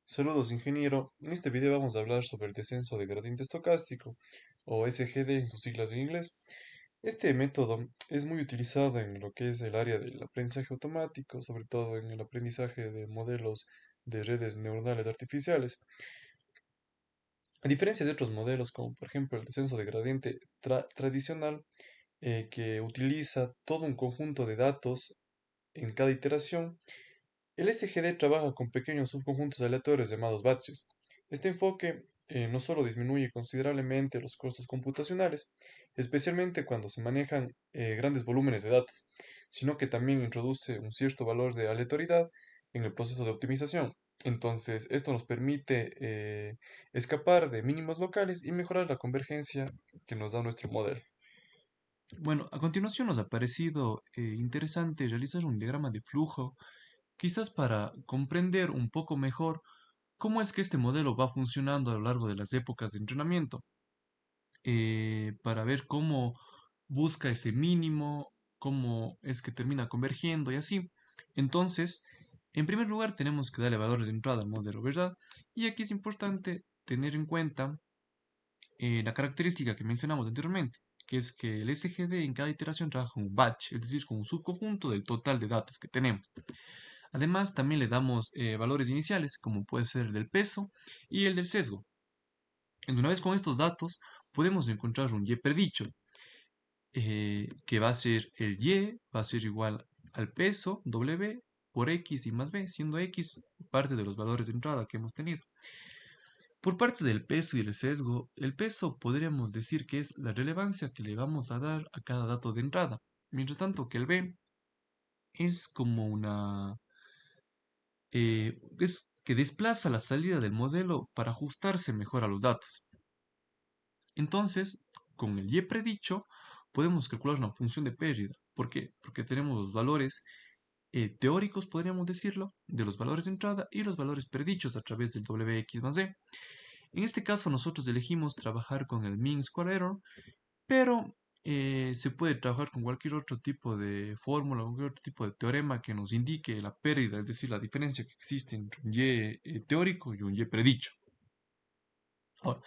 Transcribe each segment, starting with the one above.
Saludos, ingeniero. En este video vamos a hablar sobre el descenso de gradiente estocástico, o SGD en sus siglas en inglés. Este método es muy utilizado en lo que es el área del aprendizaje automático, sobre todo en el aprendizaje de modelos de redes neuronales artificiales. A diferencia de otros modelos, como por ejemplo el descenso de gradiente tradicional, que utiliza todo un conjunto de datos en cada iteración, el SGD trabaja con pequeños subconjuntos aleatorios llamados batches. Este enfoque no solo disminuye considerablemente los costos computacionales, especialmente cuando se manejan grandes volúmenes de datos, sino que también introduce un cierto valor de aleatoriedad en el proceso de optimización. Entonces, esto nos permite escapar de mínimos locales y mejorar la convergencia que nos da nuestro modelo. Bueno, a continuación nos ha parecido interesante realizar un diagrama de flujo, quizás para comprender un poco mejor cómo es que este modelo va funcionando a lo largo de las épocas de entrenamiento, para ver cómo busca ese mínimo, cómo es que termina convergiendo y así. Entonces, en primer lugar tenemos que darle valores de entrada al modelo, ¿verdad? Y aquí es importante tener en cuenta la característica que mencionamos anteriormente, que es que el SGD en cada iteración trabaja con un batch, es decir, con un subconjunto del total de datos que tenemos. Además, también le damos valores iniciales, como puede ser el del peso y el del sesgo. Una vez con estos datos, podemos encontrar un Y predicho, que va a ser el Y, va a ser igual al peso, W, por X y más B, siendo X parte de los valores de entrada que hemos tenido. Por parte del peso y el sesgo, el peso podríamos decir que es la relevancia que le vamos a dar a cada dato de entrada, mientras tanto que el B es como es que desplaza la salida del modelo para ajustarse mejor a los datos. Entonces, con el Y predicho, podemos calcular una función de pérdida. ¿Por qué? Porque tenemos los valores teóricos, podríamos decirlo, de los valores de entrada y los valores predichos a través del WX más D. En este caso nosotros elegimos trabajar con el mean square error, pero se puede trabajar con cualquier otro tipo de fórmula, cualquier otro tipo de teorema que nos indique la pérdida, es decir, la diferencia que existe entre un y teórico y un y predicho. Ahora,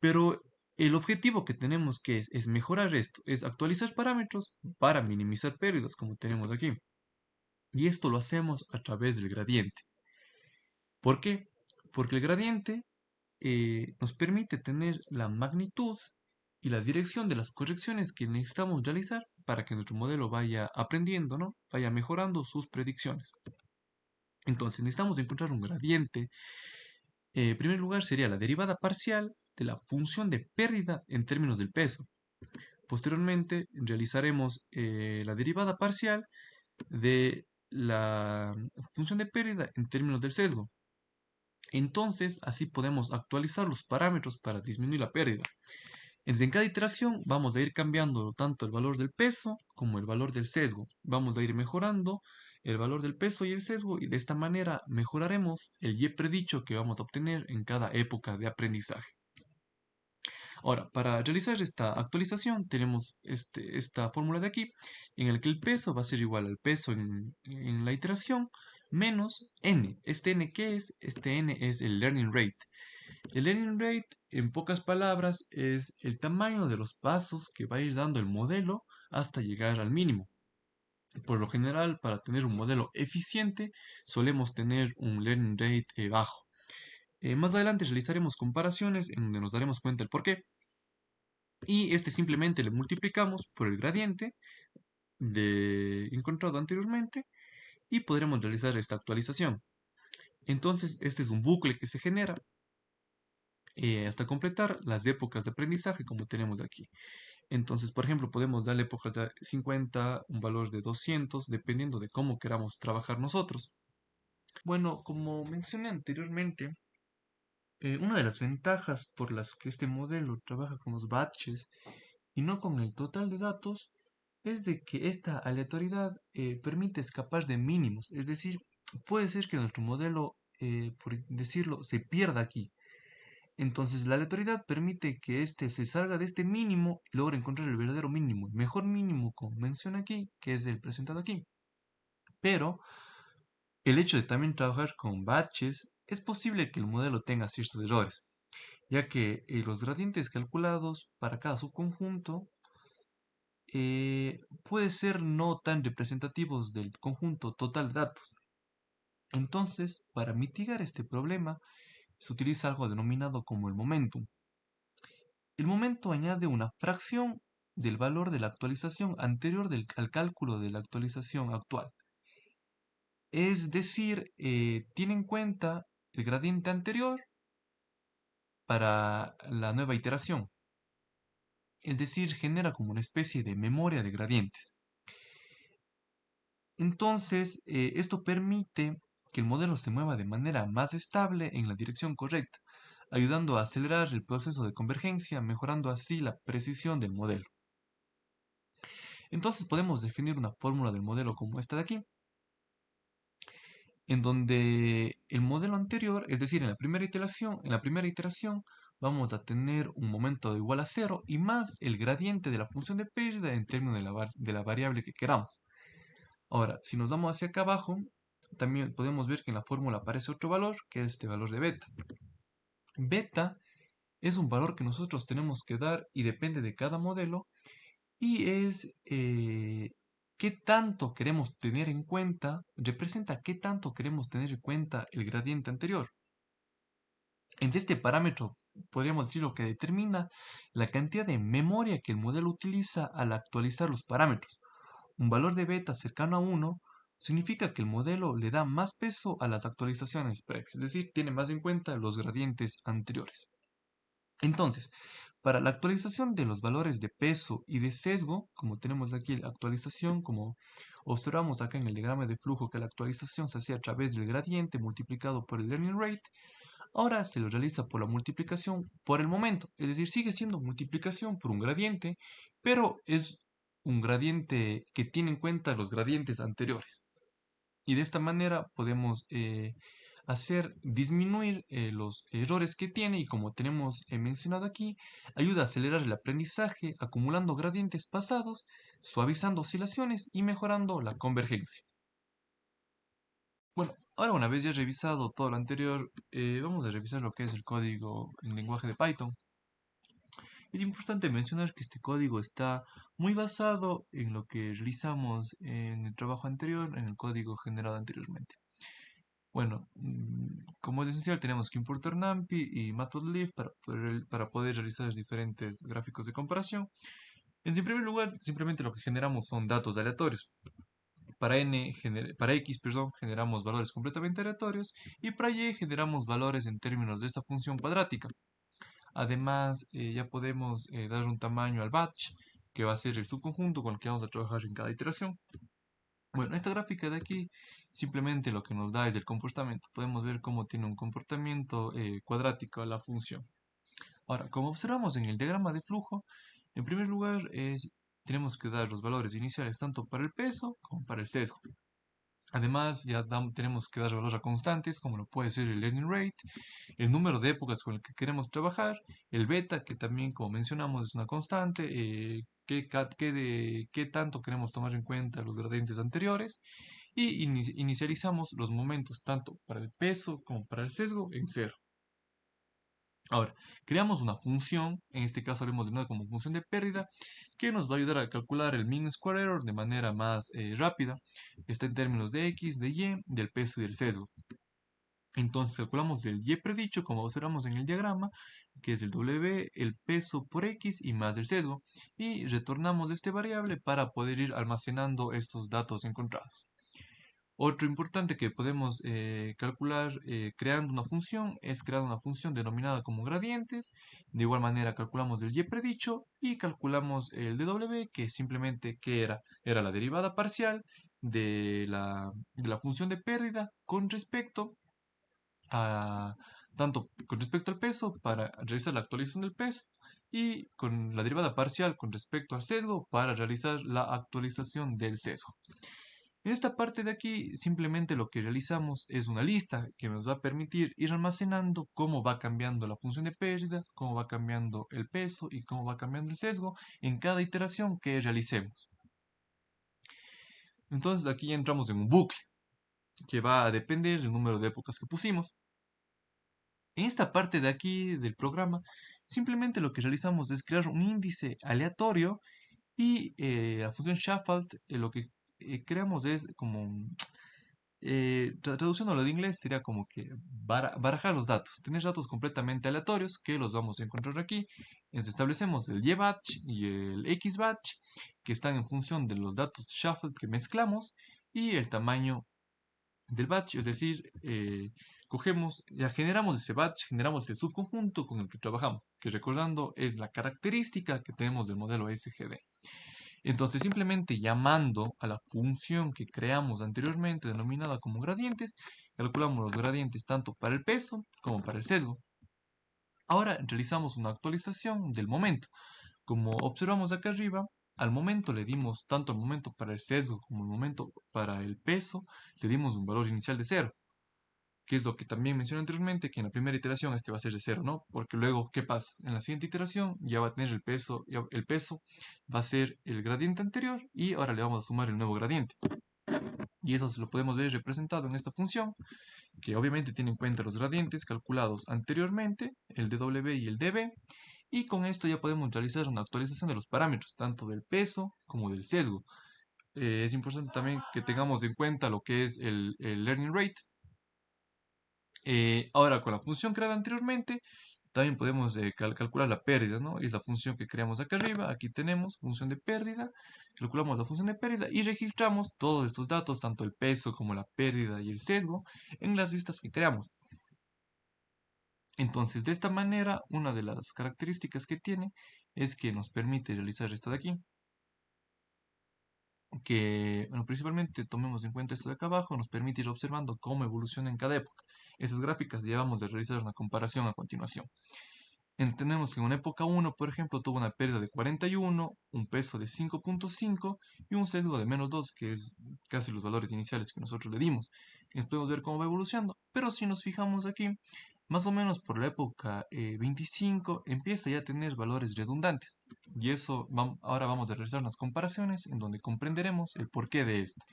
pero el objetivo que tenemos que es mejorar esto, es actualizar parámetros para minimizar pérdidas, como tenemos aquí. Y esto lo hacemos a través del gradiente. ¿Por qué? Porque el gradiente nos permite tener la magnitud y la dirección de las correcciones que necesitamos realizar para que nuestro modelo vaya aprendiendo, ¿no? Vaya mejorando sus predicciones. Entonces necesitamos encontrar un gradiente. En primer lugar sería la derivada parcial de la función de pérdida en términos del peso. Posteriormente realizaremos la derivada parcial de la función de pérdida en términos del sesgo. Entonces, así podemos actualizar los parámetros para disminuir la pérdida. En cada iteración vamos a ir cambiando tanto el valor del peso como el valor del sesgo. Vamos a ir mejorando el valor del peso y el sesgo y de esta manera mejoraremos el Y predicho que vamos a obtener en cada época de aprendizaje. Ahora, para realizar esta actualización tenemos esta fórmula de aquí en la que el peso va a ser igual al peso en la iteración menos n. ¿Este n qué es? Este n es el learning rate. El learning rate, en pocas palabras, es el tamaño de los pasos que va a ir dando el modelo hasta llegar al mínimo. Por lo general, para tener un modelo eficiente, solemos tener un learning rate bajo. Más adelante realizaremos comparaciones en donde nos daremos cuenta el por qué. Y simplemente le multiplicamos por el gradiente encontrado anteriormente y podremos realizar esta actualización. Entonces, este es un bucle que se genera hasta completar las épocas de aprendizaje como tenemos aquí. Entonces, por ejemplo, podemos darle épocas de 50, un valor de 200, dependiendo de cómo queramos trabajar nosotros. Bueno, como mencioné anteriormente, una de las ventajas por las que este modelo trabaja con los batches y no con el total de datos es de que esta aleatoriedad permite escapar de mínimos. Es decir, puede ser que nuestro modelo, por decirlo, se pierda aquí. Entonces, la aleatoriedad permite que éste se salga de este mínimo y logre encontrar el verdadero mínimo, el mejor mínimo, como menciona aquí, que es el presentado aquí. Pero el hecho de también trabajar con batches es posible que el modelo tenga ciertos errores, ya que los gradientes calculados para cada subconjunto puede ser no tan representativos del conjunto total de datos. Entonces, para mitigar este problema, se utiliza algo denominado como el momentum. El momento añade una fracción del valor de la actualización anterior al cálculo de la actualización actual. Es decir, tiene en cuenta el gradiente anterior para la nueva iteración. Es decir, genera como una especie de memoria de gradientes. Entonces, esto permite que el modelo se mueva de manera más estable en la dirección correcta, ayudando a acelerar el proceso de convergencia, mejorando así la precisión del modelo. Entonces podemos definir una fórmula del modelo como esta de aquí, en donde el modelo anterior, es decir, en la primera iteración vamos a tener un momento igual a cero y más el gradiente de la función de pérdida en términos de la variable que queramos. Ahora, si nos vamos hacia acá abajo, también podemos ver que en la fórmula aparece otro valor, que es este valor de beta. Beta es un valor que nosotros tenemos que dar y depende de cada modelo y es qué tanto queremos tener en cuenta, representa qué tanto queremos tener en cuenta el gradiente anterior. Entre este parámetro podríamos decir lo que determina la cantidad de memoria que el modelo utiliza al actualizar los parámetros. Un valor de beta cercano a 1 significa que el modelo le da más peso a las actualizaciones previas, es decir, tiene más en cuenta los gradientes anteriores. Entonces, para la actualización de los valores de peso y de sesgo, como tenemos aquí la actualización, como observamos acá en el diagrama de flujo que la actualización se hacía a través del gradiente multiplicado por el learning rate, ahora se lo realiza por la multiplicación por el momento, es decir, sigue siendo multiplicación por un gradiente, pero es un gradiente que tiene en cuenta los gradientes anteriores. Y de esta manera podemos hacer disminuir los errores que tiene y como tenemos mencionado aquí, ayuda a acelerar el aprendizaje acumulando gradientes pasados, suavizando oscilaciones y mejorando la convergencia. Bueno, ahora una vez ya revisado todo lo anterior, vamos a revisar lo que es el código en lenguaje de Python. Es importante mencionar que este código está muy basado en lo que realizamos en el trabajo anterior, en el código generado anteriormente. Bueno, como es esencial tenemos que importar NumPy y Matplotlib para poder realizar los diferentes gráficos de comparación. En primer lugar, simplemente lo que generamos son datos aleatorios. Para X, perdón, generamos valores completamente aleatorios y para Y generamos valores en términos de esta función cuadrática. Además, ya podemos dar un tamaño al batch, que va a ser el subconjunto con el que vamos a trabajar en cada iteración. Bueno, esta gráfica de aquí simplemente lo que nos da es el comportamiento. Podemos ver cómo tiene un comportamiento cuadrático la función. Ahora, como observamos en el diagrama de flujo, en primer lugar tenemos que dar los valores iniciales tanto para el peso como para el sesgo. Además, tenemos que dar valores a constantes, como lo puede ser el learning rate, el número de épocas con el que queremos trabajar, el beta, que también, como mencionamos, es una constante, qué tanto queremos tomar en cuenta los gradientes anteriores, y inicializamos los momentos tanto para el peso como para el sesgo en cero. Ahora, creamos una función, en este caso haremos de nuevo como función de pérdida, que nos va a ayudar a calcular el mean square error de manera más rápida. Está en términos de x, de y, del peso y del sesgo. Entonces calculamos el y predicho, como observamos en el diagrama, que es el w, el peso por x y más el sesgo, y retornamos este variable para poder ir almacenando estos datos encontrados. Otro importante que podemos calcular creando una función es crear una función denominada como gradientes. De igual manera calculamos el y predicho y calculamos el dw, que simplemente que era la derivada parcial de la función de pérdida con respecto a tanto con respecto al peso para realizar la actualización del peso y con la derivada parcial con respecto al sesgo para realizar la actualización del sesgo. En esta parte de aquí simplemente lo que realizamos es una lista que nos va a permitir ir almacenando cómo va cambiando la función de pérdida, cómo va cambiando el peso y cómo va cambiando el sesgo en cada iteración que realicemos. Entonces aquí ya entramos en un bucle que va a depender del número de épocas que pusimos. En esta parte de aquí del programa, simplemente lo que realizamos es crear un índice aleatorio y la función shuffle lo que creamos es como traduciéndolo de inglés sería como que barajar los datos. Tener datos completamente aleatorios que los vamos a encontrar aquí. Entonces establecemos el Y-batch y el X-batch que están en función de los datos shuffle que mezclamos y el tamaño del batch, es decir, cogemos, ya generamos ese batch, generamos el subconjunto con el que trabajamos, que recordando es la característica que tenemos del modelo SGD. Entonces, simplemente llamando a la función que creamos anteriormente, denominada como gradientes, calculamos los gradientes tanto para el peso como para el sesgo. Ahora realizamos una actualización del momento. Como observamos acá arriba, al momento le dimos tanto al momento para el sesgo como al momento para el peso, le dimos un valor inicial de 0, que es lo que también mencioné anteriormente, que en la primera iteración este va a ser de 0, ¿no? Porque luego, ¿qué pasa? En la siguiente iteración ya va a tener el peso, el peso va a ser el gradiente anterior y ahora le vamos a sumar el nuevo gradiente. Y eso se lo podemos ver representado en esta función, que obviamente tiene en cuenta los gradientes calculados anteriormente, el dw y el db, y con esto ya podemos realizar una actualización de los parámetros, tanto del peso como del sesgo. Es importante también que tengamos en cuenta lo que es el learning rate. Ahora, con la función creada anteriormente, también podemos calcular la pérdida, ¿no? Es la función que creamos acá arriba. Aquí tenemos función de pérdida. Calculamos la función de pérdida y registramos todos estos datos, tanto el peso como la pérdida y el sesgo, en las listas que creamos. Entonces, de esta manera, una de las características que tiene es que nos permite realizar esto de aquí. Que, bueno, principalmente tomemos en cuenta esto de acá abajo, nos permite ir observando cómo evoluciona en cada época. Esas gráficas llevamos de realizar una comparación a continuación. Entendemos que en una época 1, por ejemplo, tuvo una pérdida de 41, un peso de 5.5 y un sesgo de -2, que es casi los valores iniciales que nosotros le dimos. Y podemos ver cómo va evolucionando. Pero si nos fijamos aquí, más o menos por la época 25 empieza ya a tener valores redundantes. Y eso ahora vamos a realizar unas comparaciones en donde comprenderemos el porqué de esto.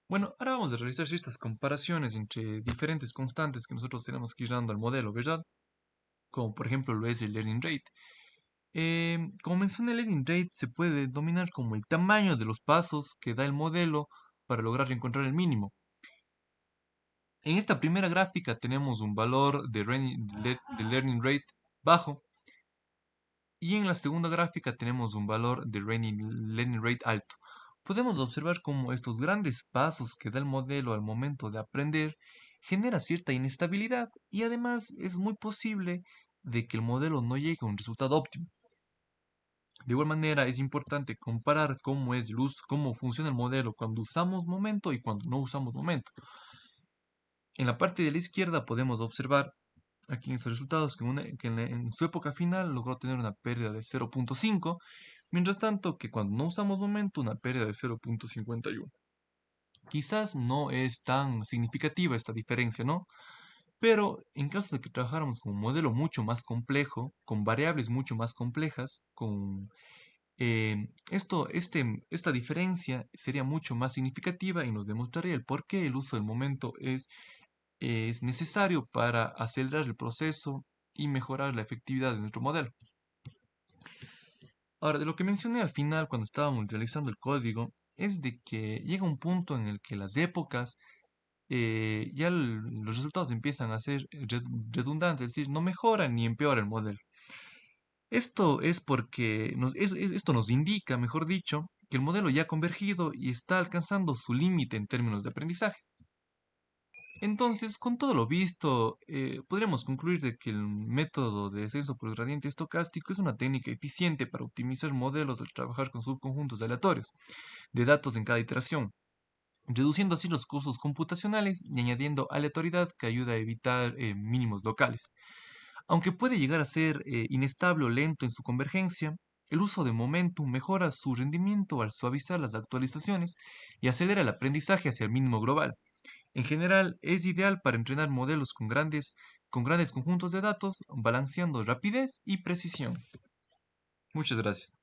Bueno, ahora vamos a realizar ciertas comparaciones entre diferentes constantes que nosotros tenemos que ir dando al modelo, ¿verdad? Como por ejemplo lo es el learning rate. Como mencioné, el learning rate se puede denominar como el tamaño de los pasos que da el modelo para lograr encontrar el mínimo. En esta primera gráfica tenemos un valor de learning rate bajo y en la segunda gráfica tenemos un valor de learning rate alto. Podemos observar cómo estos grandes pasos que da el modelo al momento de aprender genera cierta inestabilidad y además es muy posible de que el modelo no llegue a un resultado óptimo. De igual manera, es importante comparar cómo es cómo funciona el modelo cuando usamos momento y cuando no usamos momento. En la parte de la izquierda podemos observar aquí en estos resultados que en su época final logró tener una pérdida de 0.5, mientras tanto que cuando no usamos momento una pérdida de 0.51. Quizás no es tan significativa esta diferencia, ¿no? Pero en caso de que trabajáramos con un modelo mucho más complejo, con variables mucho más complejas, esta diferencia sería mucho más significativa y nos demostraría el por qué el uso del momento es necesario para acelerar el proceso y mejorar la efectividad de nuestro modelo. Ahora, de lo que mencioné al final cuando estábamos realizando el código, es de que llega un punto en el que las épocas, los resultados empiezan a ser redundantes, es decir, no mejoran ni empeoran el modelo. Esto es porque esto nos indica, mejor dicho, que el modelo ya ha convergido y está alcanzando su límite en términos de aprendizaje. Entonces, con todo lo visto, podríamos concluir de que el método de descenso por gradiente estocástico es una técnica eficiente para optimizar modelos al trabajar con subconjuntos aleatorios de datos en cada iteración, reduciendo así los costos computacionales y añadiendo aleatoriedad que ayuda a evitar mínimos locales. Aunque puede llegar a ser inestable o lento en su convergencia, el uso de Momentum mejora su rendimiento al suavizar las actualizaciones y acelera el aprendizaje hacia el mínimo global. En general, es ideal para entrenar modelos con grandes conjuntos de datos, balanceando rapidez y precisión. Muchas gracias.